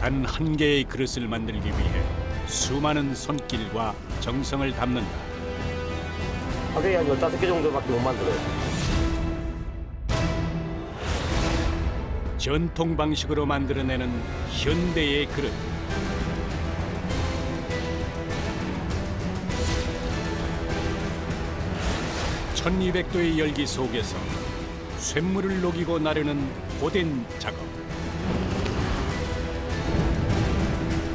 단 한 개의 그릇을 만들기 위해 수많은 손길과 정성을 담는다. 하루에 한 15개 정도밖에 못 만들어요. 전통 방식으로 만들어내는 현대의 그릇. (1200도의) 열기 속에서 쇳물을 녹이고 나르는 고된 작업.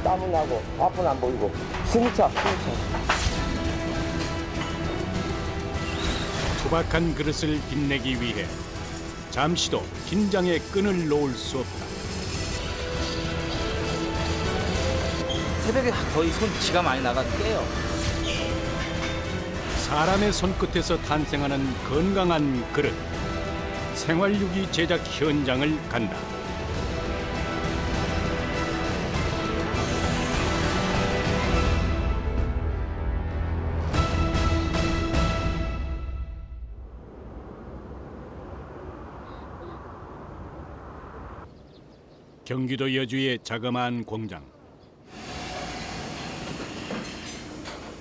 땀은 나고 앞은 안 보이고 스니차. 투박한 그릇을 빛내기 위해 잠시도 긴장의 끈을 놓을 수 없다. 새벽에 거의 손지가 많이 나가도 깨요. 사람의 손끝에서 탄생하는 건강한 그릇. 생활유기 제작 현장을 간다. 경기도 여주의 자그마한 공장.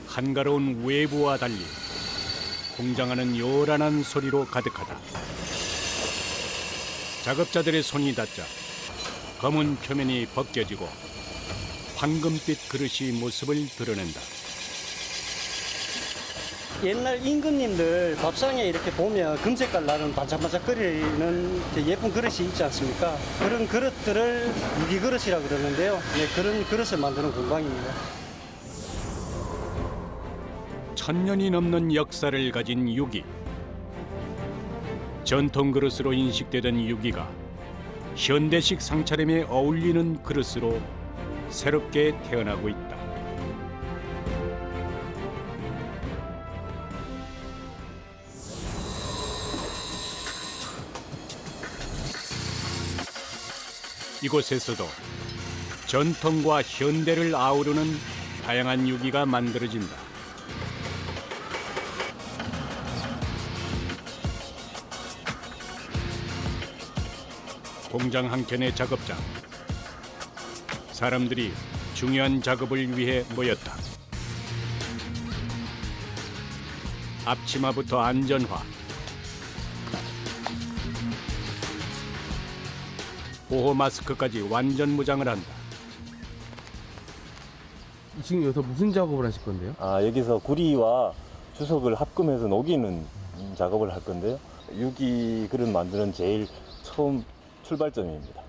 한가로운 외부와 달리 공장 안은 요란한 소리로 가득하다. 작업자들의 손이 닿자 검은 표면이 벗겨지고 황금빛 그릇이 모습을 드러낸다. 옛날 임금님들 밥상에 이렇게 보면 금색깔 나는 반짝반짝거리는 예쁜 그릇이 있지 않습니까? 그런 그릇들을 유기그릇이라고 그러는데요. 네, 그런 그릇을 만드는 공방입니다. 1000년이 넘는 역사를 가진 유기. 전통 그릇으로 인식되던 유기가 현대식 상차림에 어울리는 그릇으로 새롭게 태어나고 있다. 이곳에서도 전통과 현대를 아우르는 다양한 유기가 만들어진다. 공장 한켠의 작업장. 사람들이 중요한 작업을 위해 모였다. 앞치마부터 안전화, 보호 마스크까지 완전 무장을 한다. 지금 여기서 무슨 작업을 하실 건데요? 여기서 구리와 주석을 합금해서 녹이는 작업을 할 건데요. 유기 그릇 만드는 제일 처음 출발점입니다.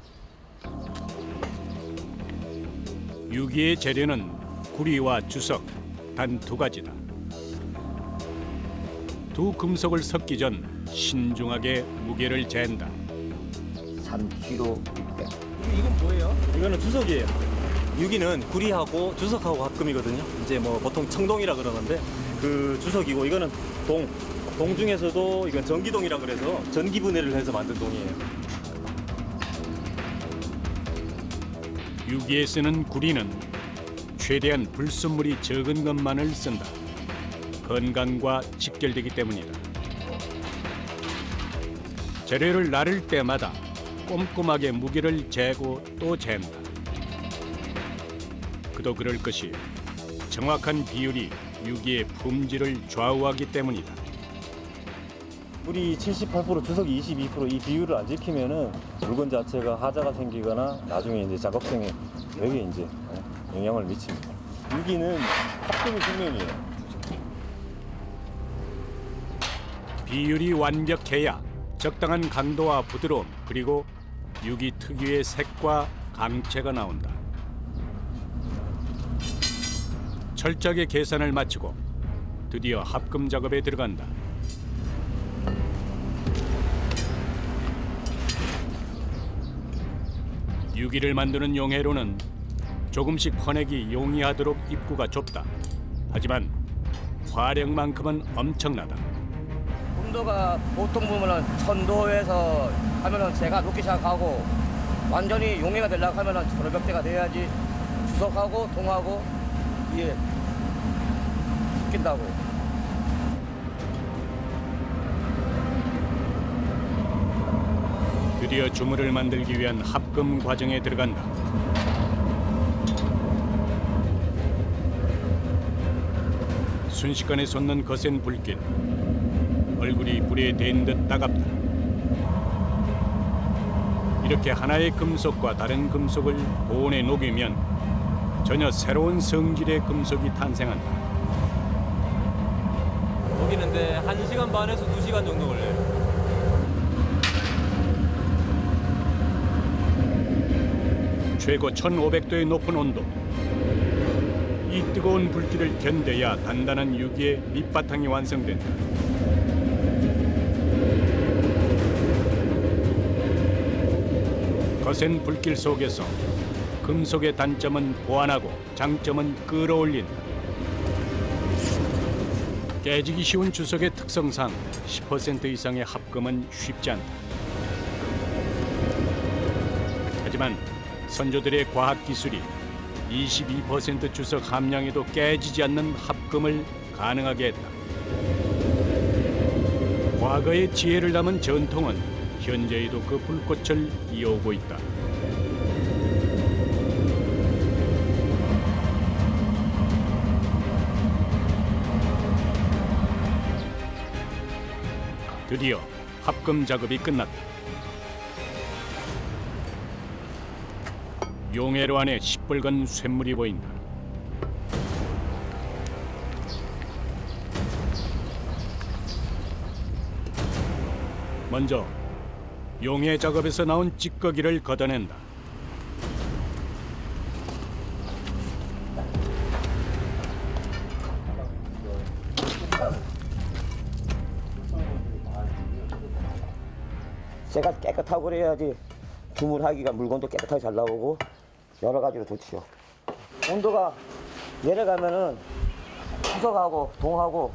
유기의 재료는 구리와 주석 단 2가지다. 두 금속을 섞기 전 신중하게 무게를 잰다. 3kg 600. 이건 뭐예요? 이거는 주석이에요. 유기는 구리하고 주석하고 합금이거든요. 이제 뭐 보통 청동이라 그러는데 그 주석이고 이거는 동 중에서도 이건 전기동이라 그래서 전기 분해를 해서 만든 동이에요. 유기에 쓰는 구리는 최대한 불순물이 적은 것만을 쓴다. 건강과 직결되기 때문이다. 재료를 나를 때마다 꼼꼼하게 무게를 재고 또 잰다. 그도 그럴 것이 정확한 비율이 유기의 품질을 좌우하기 때문이다. 구리 78%, 주석이 22% 이 비율을 안 지키면은 물건 자체가 하자가 생기거나 나중에 이제 작업성에 되게 이제 영향을 미칩니다. 유기는 합금이 분명이에요. 비율이 완벽해야 적당한 강도와 부드러움, 그리고 유기 특유의 색과 강체가 나온다. 철저하게 계산을 마치고 드디어 합금 작업에 들어간다. 유기를 만드는 용해로는 조금씩 퍼내기 용이하도록 입구가 좁다. 하지만 화력만큼은 엄청나다. 온도가 보통 보면은 1000도에서 하면은 제가 녹기 시작하고 완전히 용해가 되려고 하면은 1500대가 돼야지 주석하고 동하고 이게 웃긴다고. 드디어 주물을 만들기 위한 합금 과정에 들어간다. 순식간에 솟는 거센 불길. 얼굴이 불에 댄 듯 따갑다. 이렇게 하나의 금속과 다른 금속을 고온에 녹이면 전혀 새로운 성질의 금속이 탄생한다. 녹이는데 1시간 반에서 2시간 정도 걸려요. 최고 1500도의 높은 온도. 이 뜨거운 불길을 견뎌야 단단한 유기의 밑바탕이 완성된다. 거센 불길 속에서 금속의 단점은 보완하고 장점은 끌어올린다. 깨지기 쉬운 주석의 특성상 10% 이상의 합금은 쉽지 않다. 하지만 선조들의 과학 기술이 22% 주석 함량에도 깨지지 않는 합금을 가능하게 했다. 과거의 지혜를 담은 전통은 현재에도 그 불꽃을 이어오고 있다. 드디어 합금 작업이 끝났다. 용해로 안에 시뻘건 쇳물이 보인다. 먼저 용해 작업에서 나온 찌꺼기를 걷어낸다. 쇠가 깨끗하고 그래야지 주물하기가 물건도 깨끗하게 잘 나오고 여러 가지로 좋지요. 온도가 내려가면은 수석하고 동하고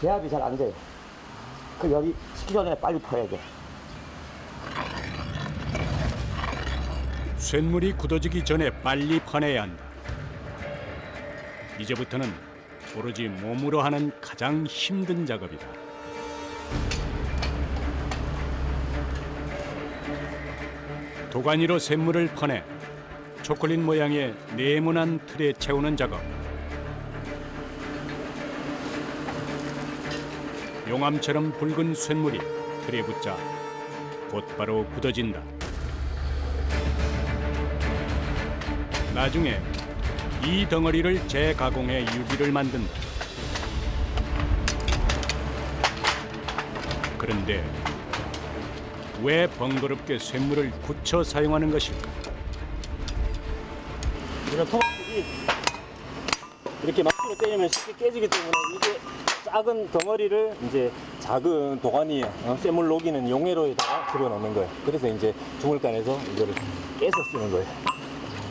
배합이 잘 안 돼요. 그 열이 식기 전에 빨리 퍼야 돼. 쇳물이 굳어지기 전에 빨리 퍼내야 한다. 이제부터는 오로지 몸으로 하는 가장 힘든 작업이다. 도가니로 쇳물을 퍼내 초콜릿 모양의 네모난 틀에 채우는 작업. 용암처럼 붉은 쇳물이 틀에 붙자 곧바로 굳어진다. 나중에 이 덩어리를 재가공해 유기를 만든다. 그런데 왜 번거롭게 쇳물을 굳혀 사용하는 것일까? 이런 토막들이 이렇게 막으로 때리면 쉽게 깨지기 때문에 이게 작은 덩어리를 이제 작은 도가니 쇳물 녹이는 용해로에다가 집어넣는 거예요. 그래서 이제 주물간에서 이거를 깨서 쓰는 거예요.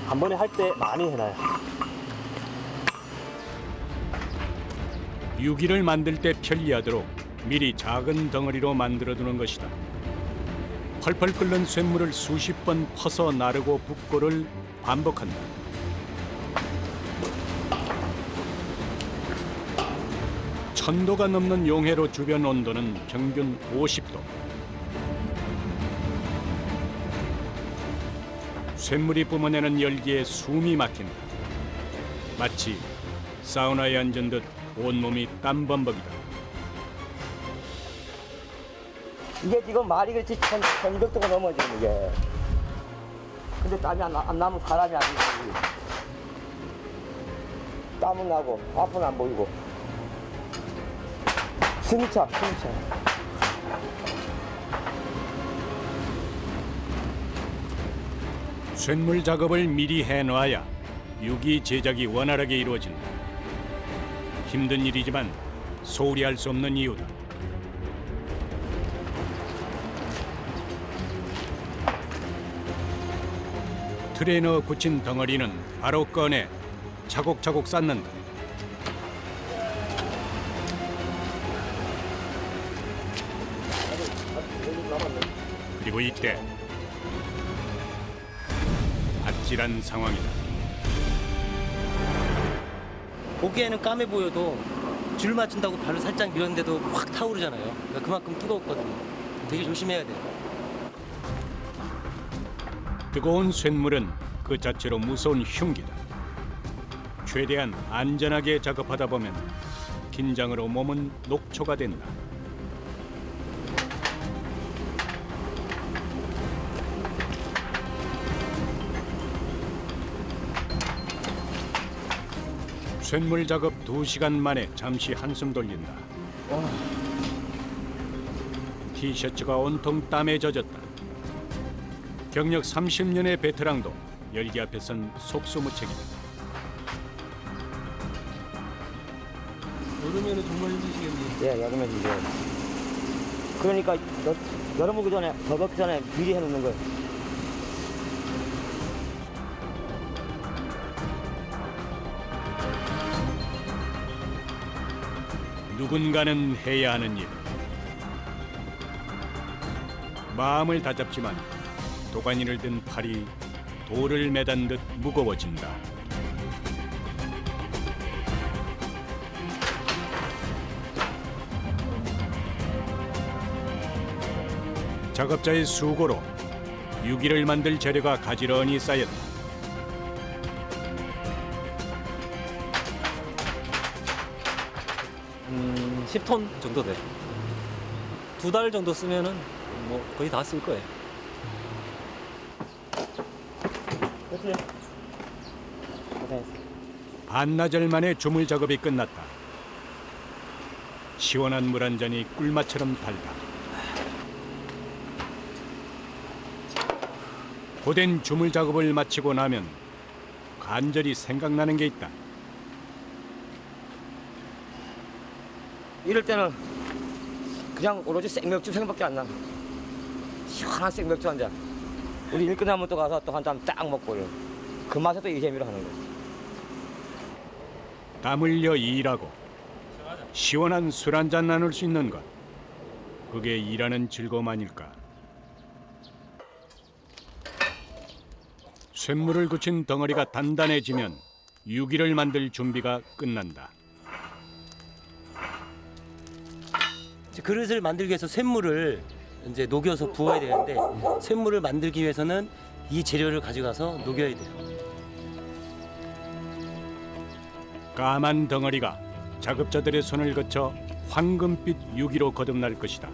한 번에 할 때 많이 해놔요. 유기를 만들 때 편리하도록 미리 작은 덩어리로 만들어두는 것이다. 펄펄 끓는 쇳물을 수십 번 퍼서 나르고 붓고를 반복한다. 천도가 넘는 용해로 주변 온도는 평균 50도. 쇳물이 뿜어내는 열기에 숨이 막힌다. 마치 사우나에 앉은 듯 온몸이 땀범벅이다. 이게 지금 말이 그렇지 1200도가 넘어요 지금 이게. 근데 땀이 안 나면 사람이 아니지. 땀은 나고 앞은 안 보이고. 숨이 차. 쇳물 작업을 미리 해놔야 유기 제작이 원활하게 이루어진다. 힘든 일이지만 소홀히 할 수 없는 이유다. 틀에 넣어 굳힌 덩어리는 바로 꺼내 차곡차곡 쌓는다. 그리고 이때 아찔한 상황이다. 보기에는 까매 보여도 줄 맞춘다고 발로 살짝 밀었는데도 확 타오르잖아요. 그러니까 그만큼 뜨겁거든요. 되게 조심해야 돼요. 뜨거운 쇳물은 그 자체로 무서운 흉기다. 최대한 안전하게 작업하다 보면 긴장으로 몸은 녹초가 된다. 쇳물 작업 2시간 만에 잠시 한숨 돌린다. 티셔츠가 온통 땀에 젖었다. 경력 30년의 베테랑도 열기 앞에선 속수무책이다. 여름에는 정말 힘드시겠네요. 예, 여름에 이제 그러니까 여름 오기 전에 더 걷기 전에 미리 해놓는 거예요. 누군가는 해야 하는 일. 마음을 다잡지만 도가니를 든 팔이 돌을 매단 듯 무거워진다. 작업자의 수고로 유기를 만들 재료가 가지런히 쌓였다. 10톤 정도 돼. 2달 정도 쓰면은 뭐 거의 다 쓸 거예요. 반나절 만에 주물 작업이 끝났다. 시원한 물 한 잔이 꿀맛처럼 달다. 고된 주물 작업을 마치고 나면 간절히 생각나는 게 있다. 이럴 때는 그냥 오로지 생맥주 생각밖에 안 나. 시원한 생맥주 한 잔. 우리 일 끝나면 또 가서 또 한 잔 딱 먹고요. 그 맛에 또 이 재미로 하는 거예요. 땀 흘려 일하고 시원한 술 한 잔 나눌 수 있는 것. 그게 일하는 즐거움 아닐까. 쇳물을 굳힌 덩어리가 단단해지면 유기를 만들 준비가 끝난다. 그릇을 만들기 위해서 쇳물을 이제 녹여서 부어야 되는데 쇳물을 만들기 위해서는 이 재료를 가져가서 녹여야 돼요. 까만 덩어리가 작업자들의 손을 거쳐 황금빛 유기로 거듭날 것이다.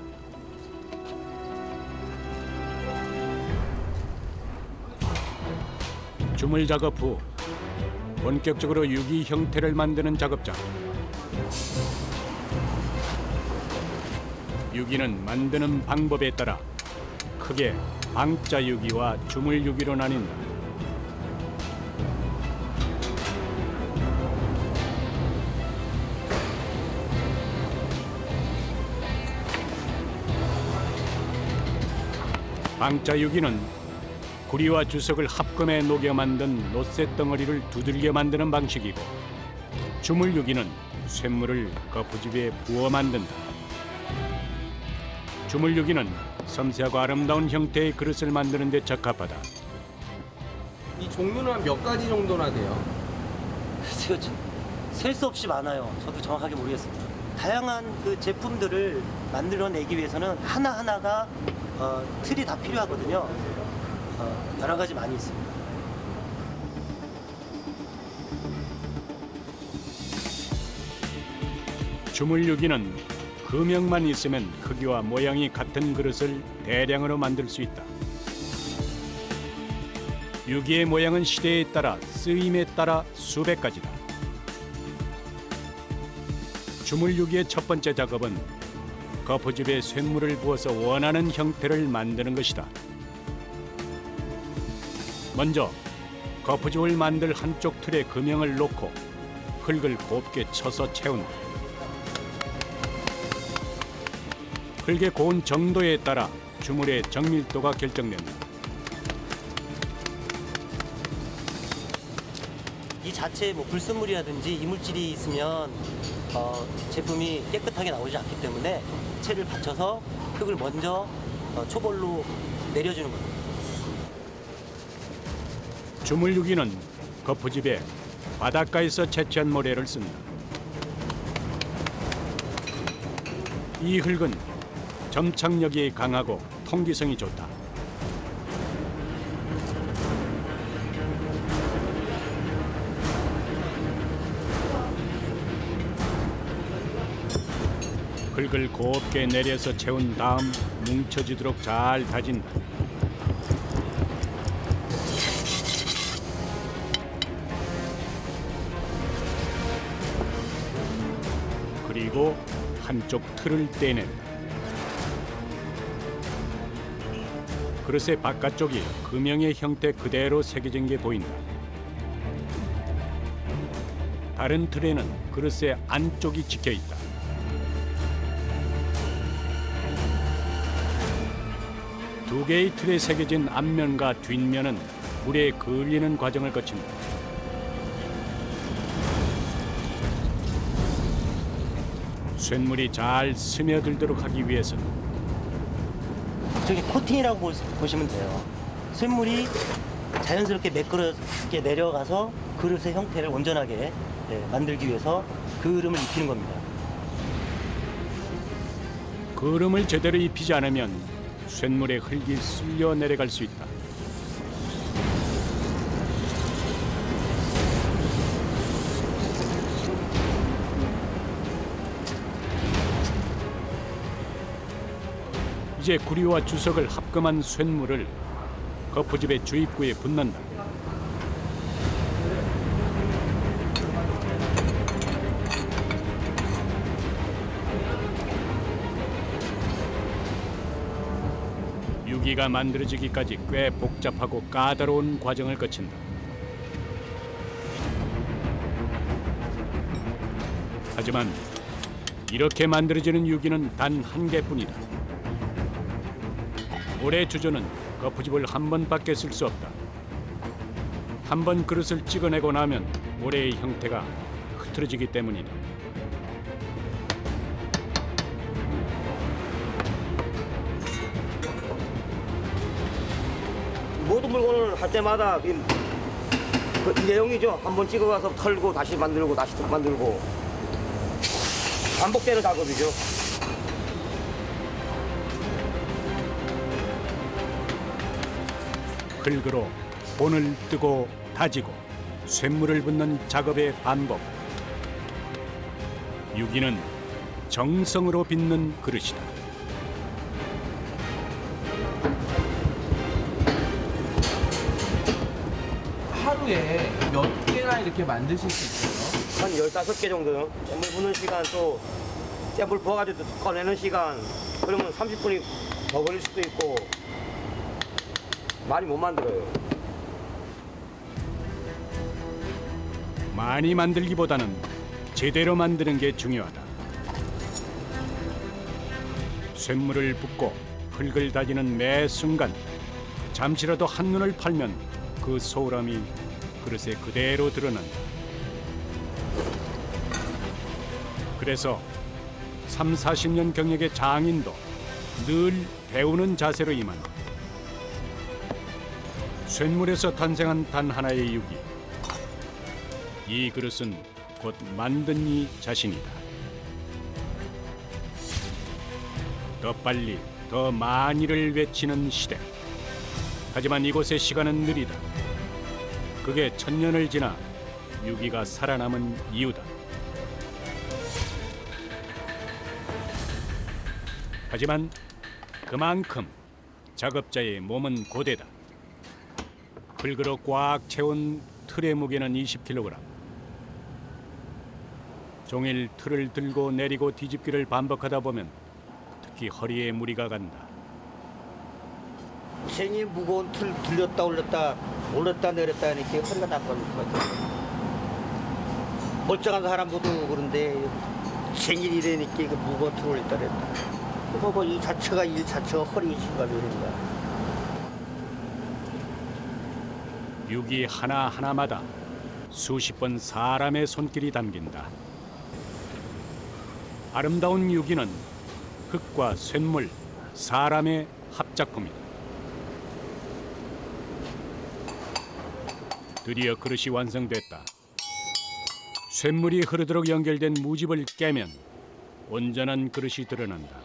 주물 작업 후 본격적으로 유기 형태를 만드는 작업자. 유기는 만드는 방법에 따라 크게 방자 유기와 주물 유기로 나뉜다. 방자 유기는 구리와 주석을 합금해 녹여 만든 노쇠 덩어리를 두들겨 만드는 방식이고, 주물 유기는 쇳물을 거푸집에 부어 만든다. 주물 유기는 섬세하고 아름다운 형태의 그릇을 만드는 데 적합하다. 이 종류는 한 몇 가지 정도나 돼요? 셀 수 없이 많아요. 저도 정확하게 모르겠습니다. 다양한 그 제품들을 만들어내기 위해서는 하나하나가 틀이 다 필요하거든요. 여러 가지 많이 있습니다. 주물 유기는 금형만 있으면 크기와 모양이 같은 그릇을 대량으로 만들 수 있다. 유기의 모양은 시대에 따라 쓰임에 따라 수백 가지다. 주물 유기의 첫 번째 작업은 거푸집에 쇳물을 부어서 원하는 형태를 만드는 것이다. 먼저 거푸집을 만들 한쪽 틀에 금형을 놓고 흙을 곱게 쳐서 채운다. 흙의 고온 정도에 따라 주물의 정밀도가 결정된다. 이 자체에 뭐 불순물이라든지 이물질이 있으면 제품이 깨끗하게 나오지 않기 때문에 채를 받쳐서 흙을 먼저 초벌로 내려주는 겁니다. 주물 유기는 거푸집에 바닷가에서 채취한 모래를 쓴다. 이 흙은 점착력이 강하고 통기성이 좋다. 흙을 곱게 내려서 채운 다음 뭉쳐지도록 잘 다진다. 그리고 한쪽 틀을 떼낸다. 그릇의 바깥쪽이 금형의 형태 그대로 새겨진 게 보인다. 다른 틀에는 그릇의 안쪽이 찍혀 있다. 두 개의 틀에 새겨진 앞면과 뒷면은 물에 그을리는 과정을 거친다. 쇳물이 잘 스며들도록 하기 위해서는 저기 코팅이라고 보시면 돼요. 쇳물이 자연스럽게 매끄럽게 내려가서 그릇의 형태를 온전하게 만들기 위해서 그름을 입히는 겁니다. 그름을 제대로 입히지 않으면 쇳물에 흙이 쓸려 내려갈 수 있다. 이제 구리와 주석을 합금한 쇳물을 거푸집의 주입구에 붓는다. 유기가 만들어지기까지 꽤 복잡하고 까다로운 과정을 거친다. 하지만 이렇게 만들어지는 유기는 단 한 개뿐이다. 올해 주조는 거푸집을 한 번밖에 쓸 수 없다. 한 번 그릇을 찍어내고 나면 올해의 형태가 흐트러지기 때문이다. 모든 물건을 할 때마다 그 내용이죠. 한번 찍어가서 털고 다시 만들고 다시 만들고 반복되는 작업이죠. 흙으로 본을 뜨고 다지고 쇳물을 붓는 작업의 반복. 유기는 정성으로 빚는 그릇이다. 하루에 몇 개나 이렇게 만드실 수 있어요? 한 15개 정도요. 샘물 부는 시간 또 샘물 부어가지고 꺼내는 시간 그러면 30분이 더 걸릴 수도 있고 많이 못 만들어요. 많이 만들기보다는 제대로 만드는 게 중요하다. 쇳물을 붓고 흙을 다지는 매 순간 잠시라도 한눈을 팔면 그 소홀함이 그릇에 그대로 드러난다. 그래서 3, 40년 경력의 장인도 늘 배우는 자세로 임한다. 쇳물에서 탄생한 단 하나의 유기. 이 그릇은 곧 만든 이 자신이다. 더 빨리, 더 많이를 외치는 시대. 하지만 이곳의 시간은 느리다. 그게 1000년을 지나 유기가 살아남은 이유다. 하지만 그만큼 작업자의 몸은 고되다. 흙으로 꽉 채운 틀의 무게는 20kg. 종일 틀을 들고 내리고 뒤집기를 반복하다 보면 특히 허리에 무리가 간다. 생이 무거운 틀 들렸다 올렸다 내렸다 하니까 허리가 나빠질 수가 있어요. 멀쩡한 사람들도 그런데 생일이라니까 그 무거운 틀 올렸다 내렸다. 뭐 이 자체가 허리 심감이 이런 거야. 유기 하나하나마다 수십 번 사람의 손길이 담긴다. 아름다운 유기는 흙과 쇳물, 사람의 합작품이다. 드디어 그릇이 완성됐다. 쇳물이 흐르도록 연결된 무집을 깨면 온전한 그릇이 드러난다.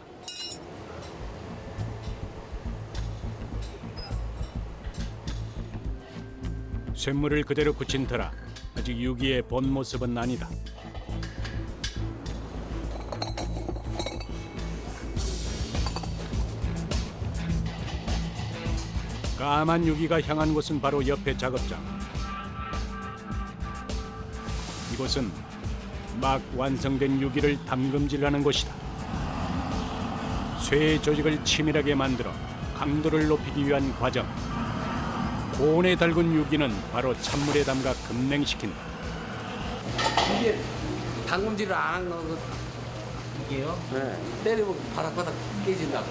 쇳물을 그대로 굳힌 터라 아직 유기의 본 모습은 아니다. 까만 유기가 향한 곳은 바로 옆에 작업장. 이곳은 막 완성된 유기를 담금질하는 곳이다. 쇠 조직을 치밀하게 만들어 강도를 높이기 위한 과정. 고온에 달군 유기는 바로 찬물에 담가 급냉시킨다. 이게 담금질을 안 한 거 이게요? 네. 때리면 바닥바닥 깨진다고.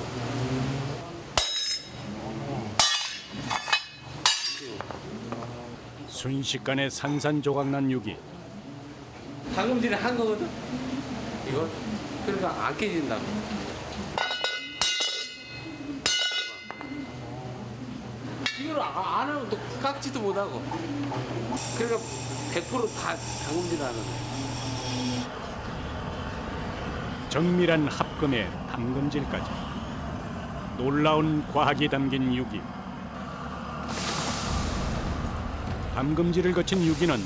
순식간에 산산조각난 유기. 담금질을 한 거거든. 이거 그러니까 안 깨진다고. 이걸 안 하면 또 깎지도 못하고. 그러니까 100%다 담금질하는 거야. 정밀한 합금에 담금질까지. 놀라운 과학이 담긴 유기. 담금질을 거친 유기는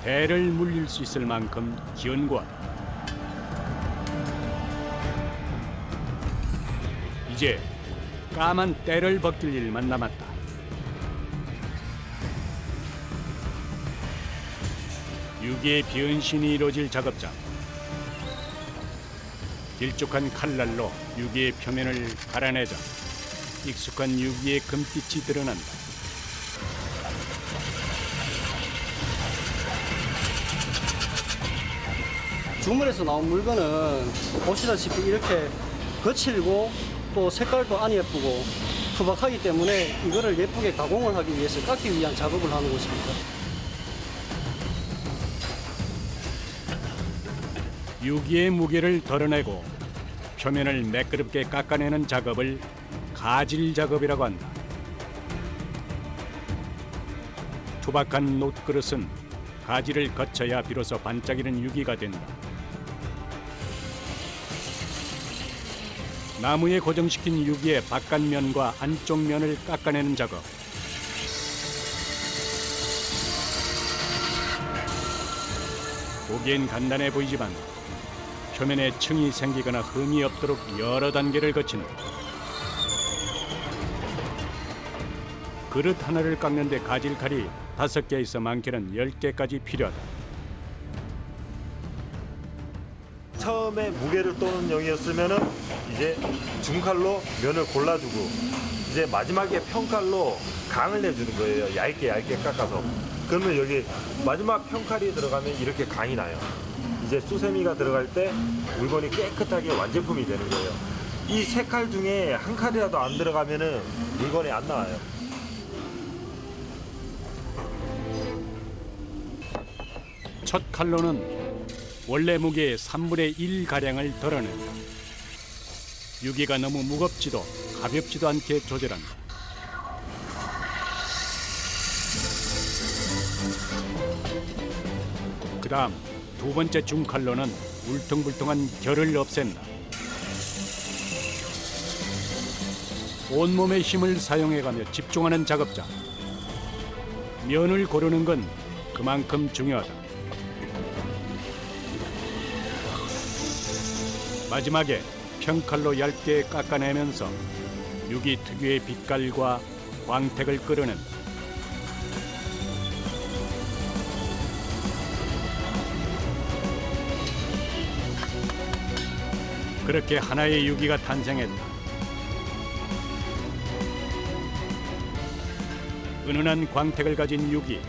대를 물릴 수 있을 만큼 견고하다. 이제 까만 때를 벗길 일만 남았다. 유기의 변신이 이루어질 작업장. 길쭉한 칼날로 유기의 표면을 갈아내자 익숙한 유기의 금빛이 드러난다. 주문에서 나온 물건은 보시다시피 이렇게 거칠고 또 색깔도 안 예쁘고 투박하기 때문에 이거를 예쁘게 가공을 하기 위해서 깎기 위한 작업을 하는 곳입니다. 유기의 무게를 덜어내고 표면을 매끄럽게 깎아내는 작업을 가질 작업이라고 한다. 투박한 놋그릇은 가지를 거쳐야 비로소 반짝이는 유기가 된다. 나무에 고정시킨 유기의 바깥면과 안쪽 면을 깎아내는 작업. 보기엔 간단해 보이지만 표면에 층이 생기거나 흠이 없도록 여러 단계를 거친다. 그릇 하나를 깎는데 가질칼이 5개에서 많게는 10개까지 필요하다. 처음에 무게를 떠는 용이었으면은 이제 중칼로 면을 골라주고 이제 마지막에 평칼로 강을 내주는 거예요. 얇게 깎아서. 그러면 여기 마지막 평칼이 들어가면 이렇게 강이 나요. 이제 수세미가 들어갈 때 물건이 깨끗하게 완제품이 되는 거예요. 이 세 칼 중에 한 칼이라도 안 들어가면은 물건이 안 나와요. 첫 칼로는 원래 무게의 3분의 1 가량을 덜어낸다. 유기가 너무 무겁지도 가볍지도 않게 조절한다. 그다음 두 번째 중칼로는 울퉁불퉁한 결을 없앤다. 온몸의 힘을 사용해가며 집중하는 작업장. 면을 고르는 건 그만큼 중요하다. 마지막에 평칼로 얇게 깎아내면서 유기 특유의 빛깔과 광택을 끌어낸다. 그렇게 하나의 유기가 탄생했다. 은은한 광택을 가진 유기.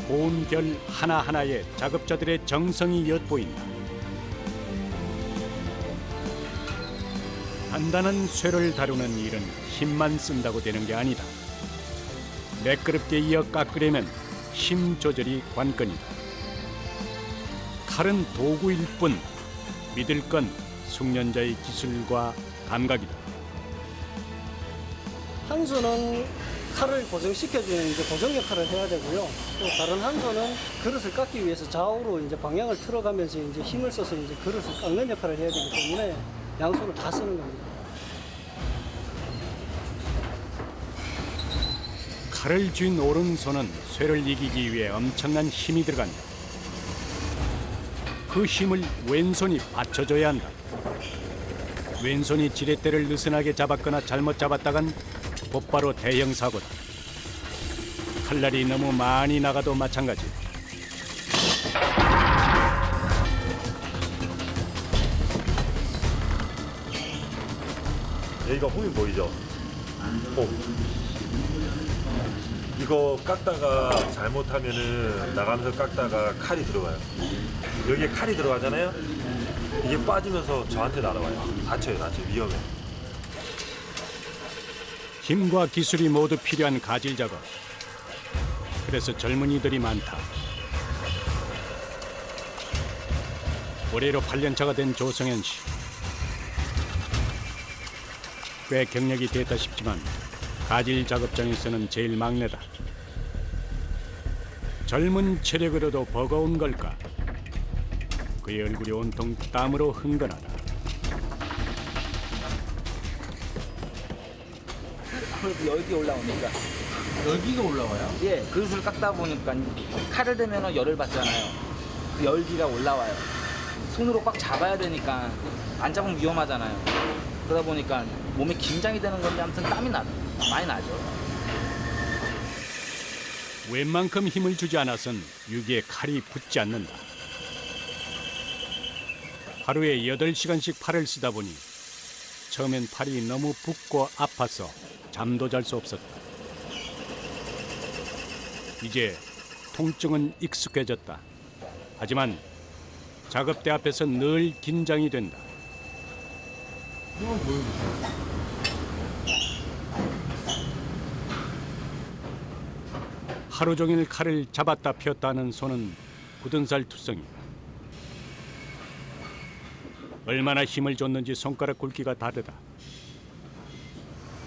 고운 결 하나하나에 작업자들의 정성이 엿보인다. 단단한 쇠를 다루는 일은 힘만 쓴다고 되는 게 아니다. 매끄럽게 이어 깎으려면 힘 조절이 관건이다. 칼은 도구일 뿐 믿을 건 숙련자의 기술과 감각이다. 한 손은 칼을 고정시켜주는 이제 고정 역할을 해야 되고요. 또 다른 한 손은 그릇을 깎기 위해서 좌우로 이제 방향을 틀어가면서 이제 힘을 써서 이제 그릇을 깎는 역할을 해야 되기 때문에 양손을 다 쓰는 겁니다. 칼을 쥔 오른손은 쇠를 이기기 위해 엄청난 힘이 들어간다. 그 힘을 왼손이 받쳐줘야 한다. 왼손이 지렛대를 느슨하게 잡았거나 잘못 잡았다간 곧바로 대형 사고다. 칼날이 너무 많이 나가도 마찬가지. 여기가 홈이 보이죠? 홈. 이거 깎다가 잘못하면은 나가면서 깎다가 칼이 들어가요. 여기에 칼이 들어가잖아요. 이게 빠지면서 저한테 날아와요. 다쳐요, 위험해. 힘과 기술이 모두 필요한 가질 작업. 그래서 젊은이들이 많다. 올해로 8년차가 된 조성현 씨. 꽤 경력이 됐다 싶지만 가질 작업장에서는 제일 막내다. 젊은 체력으로도 버거운 걸까? 그의 얼굴이 온통 땀으로 흥건하다. 그래도 열기 올라오니까. 열기가 올라와요? 예, 그릇을 깎다 보니까 칼을 대면 열을 받잖아요. 그 열기가 올라와요. 손으로 꽉 잡아야 되니까 안 잡으면 위험하잖아요. 그러다 보니까 몸에 긴장이 되는 건데 아무튼 땀이 많이 나죠. 웬만큼 힘을 주지 않아선 유기에 칼이 붙지 않는다. 하루에 8시간씩 팔을 쓰다 보니 처음엔 팔이 너무 붓고 아파서 잠도 잘 수 없었다. 이제 통증은 익숙해졌다. 하지만 작업대 앞에서 늘 긴장이 된다. 하루 종일 칼을 잡았다 폈다 하는 손은 굳은 살 투성이. 얼마나 힘을 줬는지 손가락 굵기가 다르다.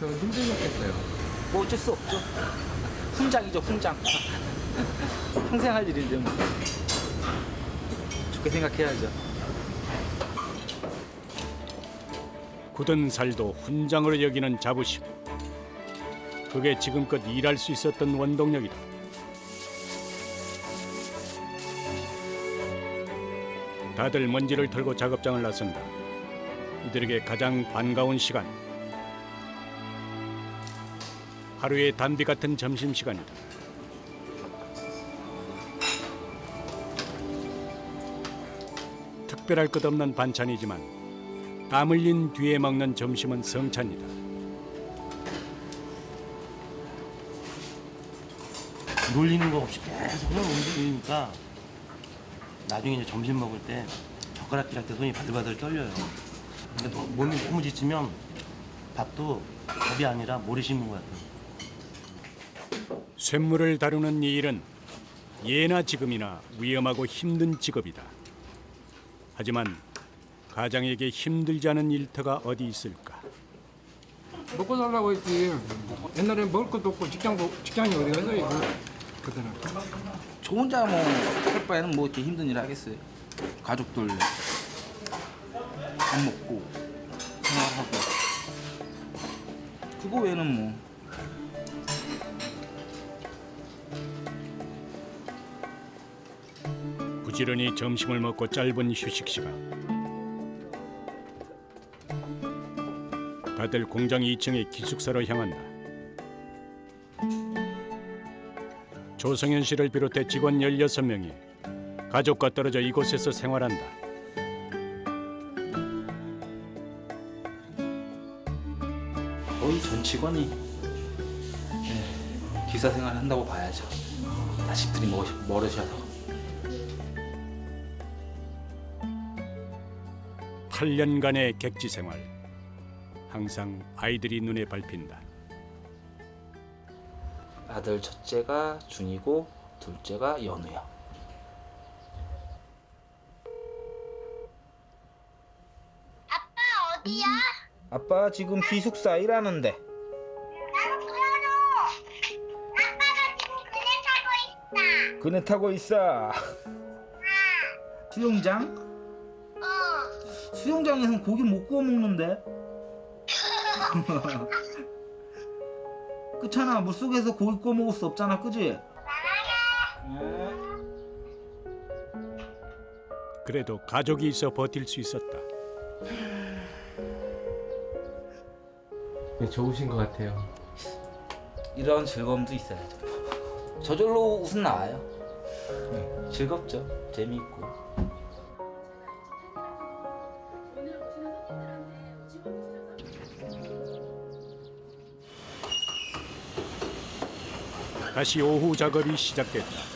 힘들겠어요. 뭐 어쩔 수 없죠. 훈장이죠, 훈장. 평생 할 일인데 뭐. 좋게 생각해야죠. 굳은 살도 훈장으로 여기는 자부심. 그게 지금껏 일할 수 있었던 원동력이다. 다들 먼지를 털고 작업장을 나선다. 이들에게 가장 반가운 시간. 하루의 단비 같은 점심시간이다. 특별할 것 없는 반찬이지만 땀 흘린 뒤에 먹는 점심은 성찬이다. 놀리는 거 없이 계속 그냥 움직이니까 나중에 이제 점심 먹을 때 젓가락질 할 때 손이 바들바들 떨려요. 근데 몸이 너무 지치면 밥도 밥이 아니라 모래 씹는 것 같아요. 쇳물을 다루는 이 일은 예나 지금이나 위험하고 힘든 직업이다. 하지만 가장에게 힘들지 않은 일터가 어디 있을까? 먹고 살라고 했지. 옛날에 먹을 것도 없고 직장이 어디 가서 이거 그때는. 저 혼자 뭐 할 바에는 뭐 이렇게 힘든 일 하겠어요. 가족들 밥 먹고 생활하고 그거 외에는 뭐. 부지런히 점심을 먹고 짧은 휴식 시간. 다들 공장 2층의 기숙사로 향한다. 조성현 씨를 비롯해 직원 16명이 가족과 떨어져 이곳에서 생활한다. 거의 전 직원이 기사 생활을 한다고 봐야죠. 다 집들이 멀으셔서. 8년간의 객지 생활. 항상 아이들이 눈에 밟힌다. 아들 첫째가 준이고 둘째가 연우야. 아빠 어디야? 아빠 지금 기숙사 일하는데. 나도 불러줘. 아빠가 지금 그네 타고 있다. 그네 타고 있어. 수영장? 수영장에서는 고기 못 구워 먹는데. 그렇잖아. 물속에서 고기 구워 먹을 수 없잖아, 그지? 그래도 가족이 있어 버틸 수 있었다. 네, 좋으신 것 같아요. 이런 즐거움도 있어야죠. 저절로 웃음 나와요. 네, 즐겁죠. 재미있고. 다시 오후 작업이 시작됐다.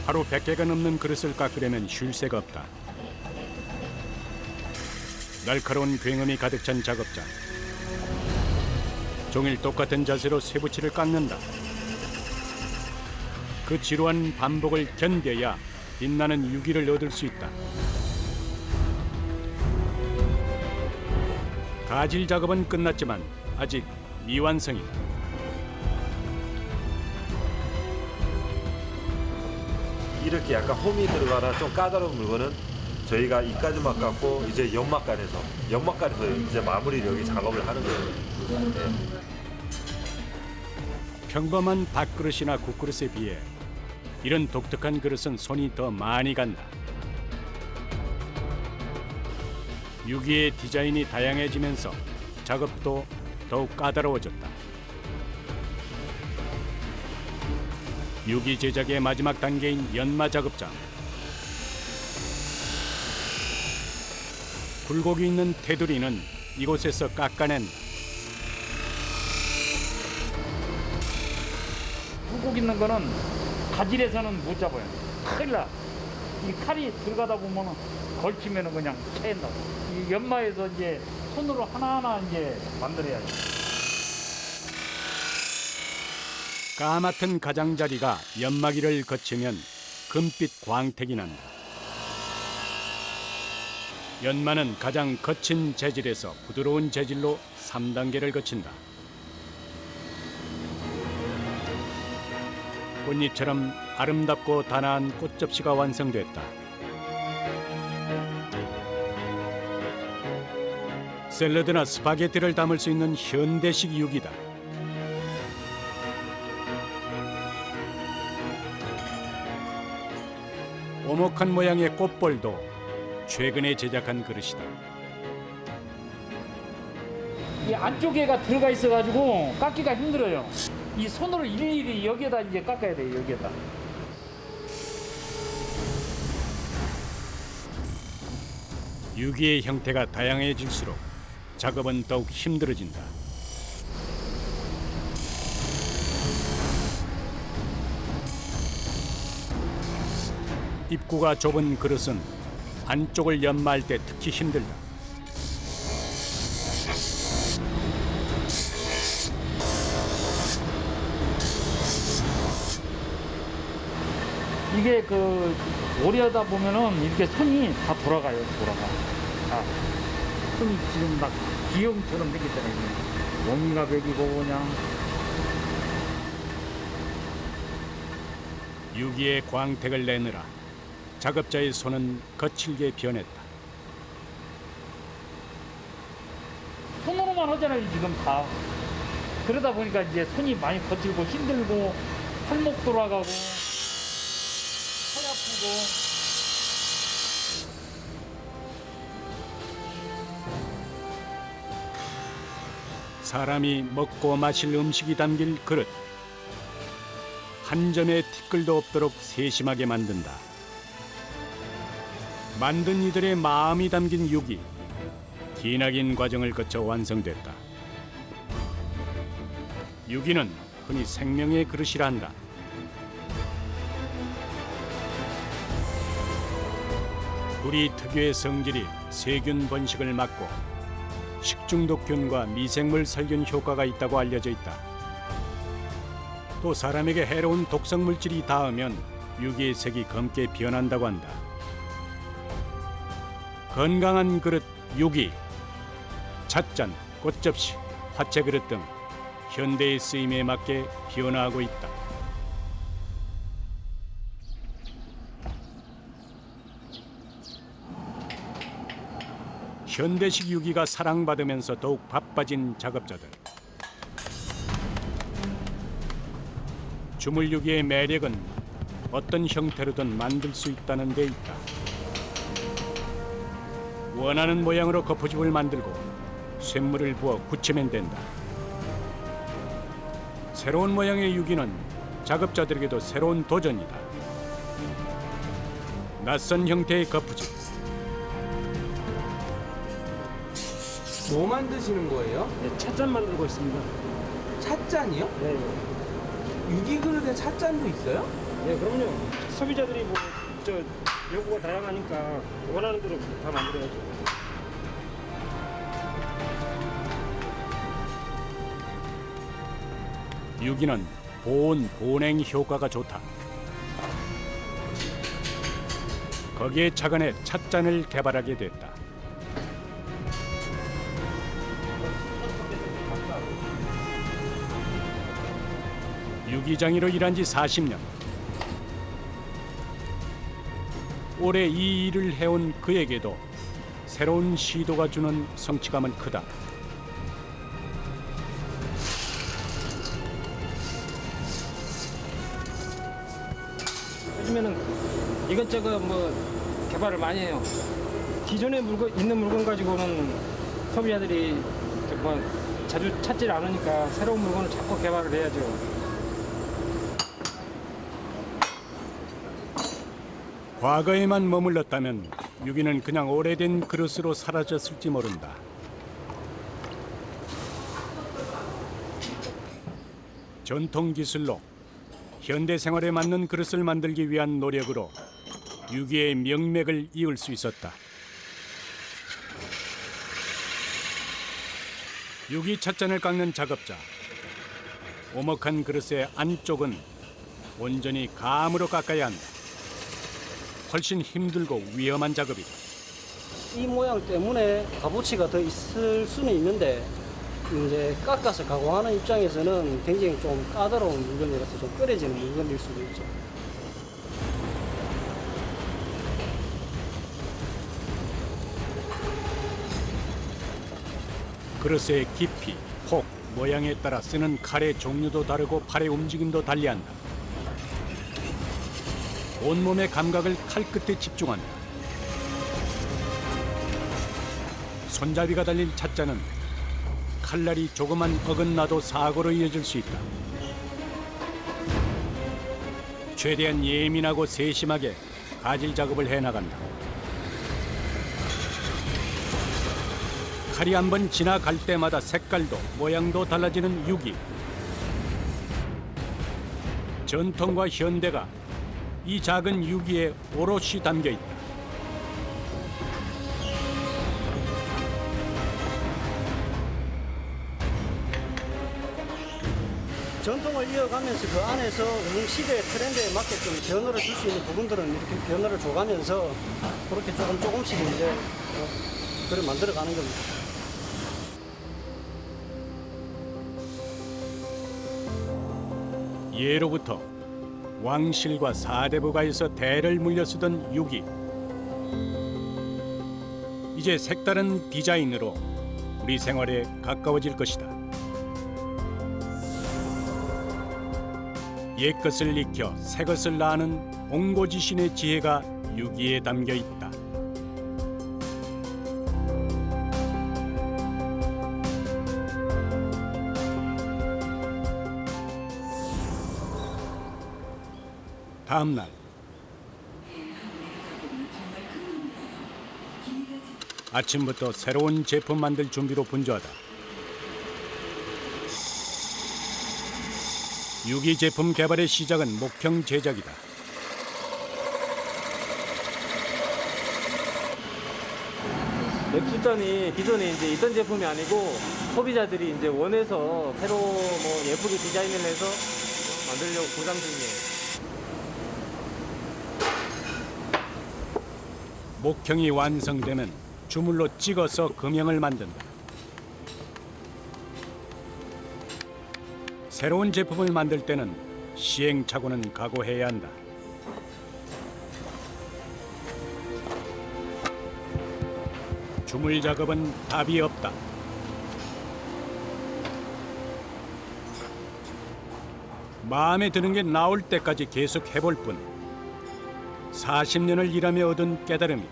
하루 100개가 넘는 그릇을 깎으려면 쉴 새가 없다. 날카로운 굉음이 가득 찬 작업장. 종일 똑같은 자세로 쇠붙이를 깎는다. 그 지루한 반복을 견뎌야 빛나는 유기를 얻을 수 있다. 가질 작업은 끝났지만 아직 미완성이다. 이렇게 약간 홈이 들어가나 좀 까다로운 물건은 저희가 이까지만 깎고 이제 연막간에서 이제 마무리 여기 작업을 하는 거예요. 네. 평범한 밥그릇이나 국그릇에 비해 이런 독특한 그릇은 손이 더 많이 간다. 유기의 디자인이 다양해지면서 작업도 더욱 까다로워졌다. 유기 제작의 마지막 단계인 연마 작업장. 굴곡이 있는 테두리는 이곳에서 깎아낸다. 굴곡 있는 거는 가질에서는 못 잡아요. 큰일 나. 이 칼이 들어가다 보면 걸치면은 그냥 채인다고. 이 연마에서 이제 손으로 하나하나 이제 만들어야지. 까맣던 가장자리가 연마기를 거치면 금빛 광택이 난다. 연마는 가장 거친 재질에서 부드러운 재질로 3단계를 거친다. 꽃잎처럼 아름답고 단아한 꽃접시가 완성됐다. 샐러드나 스파게티를 담을 수 있는 현대식 유기다. 오목한 모양의 꽃볼도 최근에 제작한 그릇이다. 이 안쪽에가 들어가 있어가지고 깎기가 힘들어요. 이 손으로 일일이 여기에다 이제 깎아야 돼요. 여기에다. 유기의 형태가 다양해질수록 작업은 더욱 힘들어진다. 입구가 좁은 그릇은 안쪽을 연마할 때 특히 힘들다. 이게 그 오래 하다 보면은 이렇게 손이 다 돌아가요. 아, 손이 지금 막 기형처럼 생겼잖아요. 몸이가 배기고 그냥. 유기의 광택을 내느라 작업자의 손은 거칠게 변했다. 손으로만 하잖아요, 지금 다. 그러다 보니까 이제 손이 많이 거칠고 힘들고 팔목 돌아가고 허리 아프고. 사람이 먹고 마실 음식이 담길 그릇. 한 점의 티끌도 없도록 세심하게 만든다. 만든 이들의 마음이 담긴 유기. 기나긴 과정을 거쳐 완성됐다. 유기는 흔히 생명의 그릇이라 한다. 구리 특유의 성질이 세균 번식을 막고 식중독균과 미생물 살균 효과가 있다고 알려져 있다. 또 사람에게 해로운 독성 물질이 닿으면 유기의 색이 검게 변한다고 한다. 건강한 그릇 유기, 찻잔, 꽃접시, 화채 그릇 등 현대의 쓰임에 맞게 변화하고 있다. 현대식 유기가 사랑받으면서 더욱 바빠진 작업자들. 주물 유기의 매력은 어떤 형태로든 만들 수 있다는 데 있다. 원하는 모양으로 거푸집을 만들고 쇳물을 부어 굳히면 된다. 새로운 모양의 유기는 작업자들에게도 새로운 도전이다. 낯선 형태의 거푸집. 뭐 만드시는 거예요? 네, 찻잔 만들고 있습니다. 찻잔이요? 네. 유기 그릇에 찻잔도 있어요? 네, 그럼요. 소비자들이 요구가 다양하니까 원하는 대로 다 만들어야죠. 유기는 보냉 효과가 좋다. 거기에 착안해 찻잔을 개발하게 됐다. 유기장이로 일한 지 40년. 오래 이 일을 해온 그에게도 새로운 시도가 주는 성취감은 크다. 요즘에는 이것저것 개발을 많이 해요. 기존에 있는 물건 가지고는 소비자들이 자주 찾질 않으니까 새로운 물건을 자꾸 개발을 해야죠. 과거에만 머물렀다면 유기는 그냥 오래된 그릇으로 사라졌을지 모른다. 전통 기술로 현대 생활에 맞는 그릇을 만들기 위한 노력으로 유기의 명맥을 이을 수 있었다. 유기 찻잔을 깎는 작업자. 오목한 그릇의 안쪽은 온전히 감으로 깎아야 한다. 훨씬 힘들고 위험한 작업이다. 이 모양 때문에 값어치가 더 있을 수는 있는데 이제 깎아서 가공하는 입장에서는 굉장히 좀 까다로운 물건이라서 좀 꺼려지는 물건일 수도 있죠. 그릇의 깊이, 폭, 모양에 따라 쓰는 칼의 종류도 다르고 팔의 움직임도 달리한다. 온몸의 감각을 칼 끝에 집중한다. 손잡이가 달린 찻잔은 칼날이 조그만 어긋나도 사고로 이어질 수 있다. 최대한 예민하고 세심하게 가질 작업을 해나간다. 칼이 한 번 지나갈 때마다 색깔도 모양도 달라지는 유기. 전통과 현대가 이 작은 유기에 오롯이 담겨 있다. 전통을 이어가면서 그 안에서 시대의 트렌드에 맞게끔 변화를 줄 수 있는 부분들은 이렇게 변화를 줘가면서 그렇게 조금씩 이제 그걸 만들어가는 겁니다. 예로부터 왕실과 사대부가에서 대를 물려쓰던 유기. 이제 색다른 디자인으로 우리 생활에 가까워질 것이다. 옛것을 익혀 새것을 낳는 옹고지신의 지혜가 유기에 담겨 있다. 다음 날 아침부터 새로운 제품 만들 준비로 분주하다. 유기 제품 개발의 시작은 목형 제작이다. 맥주잔이 기존에 이제 있던 제품이 아니고 소비자들이 이제 원해서 새로 예쁘게 디자인을 해서 만들려고 구상 중이에요. 목형이 완성되면 주물로 찍어서 금형을 만든다. 새로운 제품을 만들 때는 시행착오는 각오해야 한다. 주물 작업은 답이 없다. 마음에 드는 게 나올 때까지 계속 해볼 뿐 40년을 일하며 얻은 깨달음이다.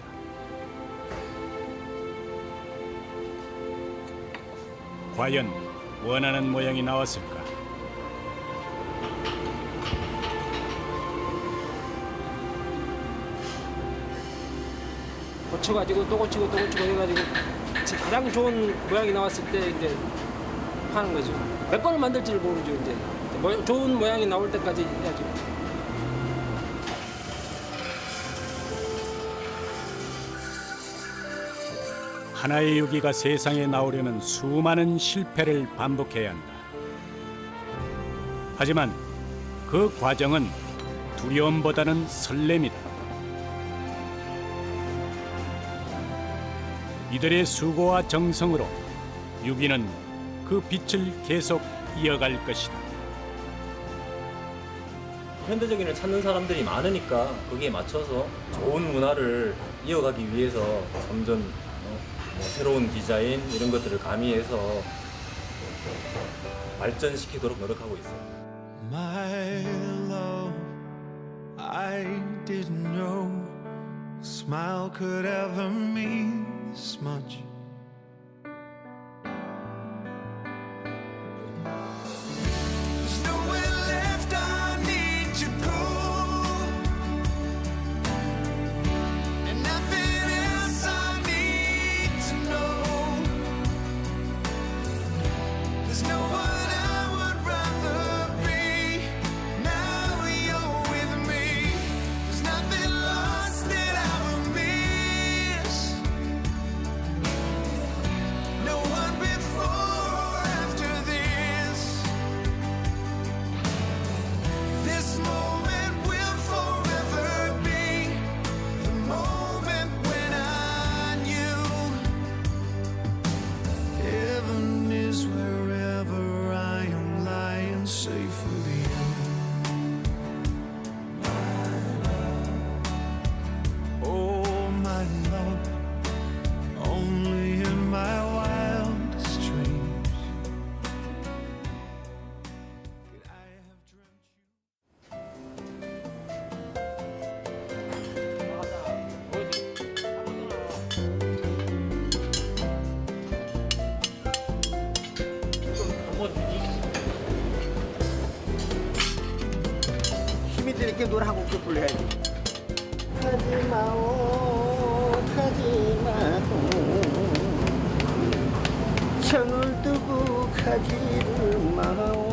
과연 원하는 모양이 나왔을까? 고쳐가지고 또 고치고 해가지고 가장 좋은 모양이 나왔을 때 이제 하는 거죠. 몇 번을 만들지를 모르죠. 이제 좋은 모양이 나올 때까지 해야죠. 하나의 유기가 세상에 나오려면 수많은 실패를 반복해야 한다. 하지만 그 과정은 두려움보다는 설렘이다. 이들의 수고와 정성으로 유기는 그 빛을 계속 이어갈 것이다. 현대적인을 찾는 사람들이 많으니까 거기에 맞춰서 좋은 문화를 이어가기 위해서 점점 새로운 디자인 이런 것들을 가미해서 발전시키도록 노력하고 있어요. My love, I didn't know a smile could ever mean this much. There's nowhere left I need to go, and nothing else I need to know. There's no one I would rather be. Now you're with me. There's nothing lost that I will miss. No one before or after this. This moment will forever be the moment when I knew heaven is wherever I am lying safe with you. Oh, my love, only in my wildest dreams could I have dreamt. 힘이 드니까 노래 한 곡도 불러야지. 가지마오 가지마오 천을 두고 가지를 마오